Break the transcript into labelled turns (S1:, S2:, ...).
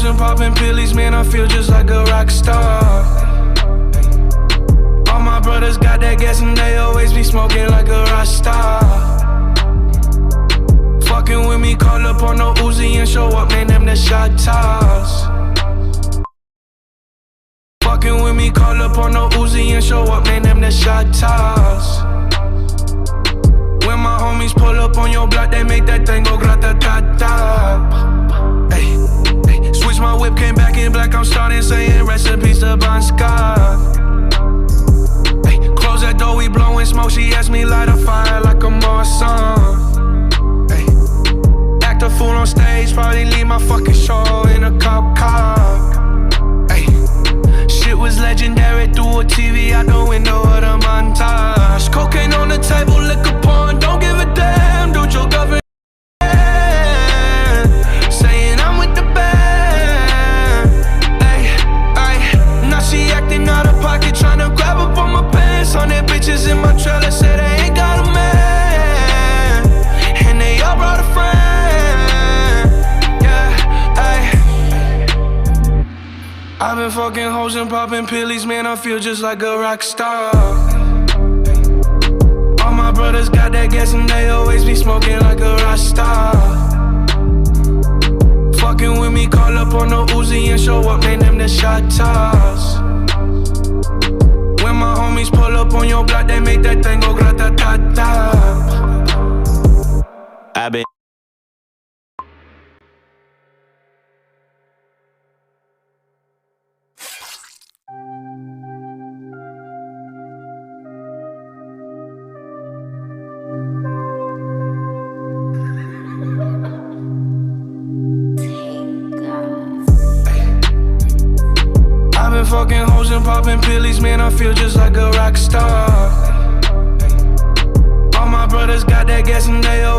S1: hoes and popping pillies, man, I feel just like a rock star. All my brothers got that gas and they always be smoking like a rock star. Fucking with me, call up on no Uzi and show up, man, them the shot toss. Fucking with me, call up on no Uzi and show up, man, them the shot toss. When my homies pull up on your block, they make that thing go grata-ta-ta. Ay, ay. Switch my whip, came back in black, I'm starting saying recipes to Bon Scott. Ay, close that door, we blowing smoke, she asked me light a fire like a Marsan. Ay, act a fool on stage, probably leave my fucking show in a cop car. Ay, shit was legendary, through a TV out the window of the montage. Cocaine on the table, liquor porn, don't give a damn, dude, your government. Saying I'm with the band. Ay, ay, now she acting out of pocket, tryna grab up on my pants. On that bitches in my trailer, say they ain't got a man, and they all brought a friend. Yeah, ay. I've been fucking hoes and popping pillies, man, I feel just like a rock star. All my brothers got that gas and they always be smoking like a rock star. Fucking with me, call up on no Uzi and show up, man, them the shot toss. When my homies pull up on your block, they make that thing go grata-ta-ta. I've been fucking hoes and popping pillies, man, I feel just like a rock star. All my brothers got that gas and they always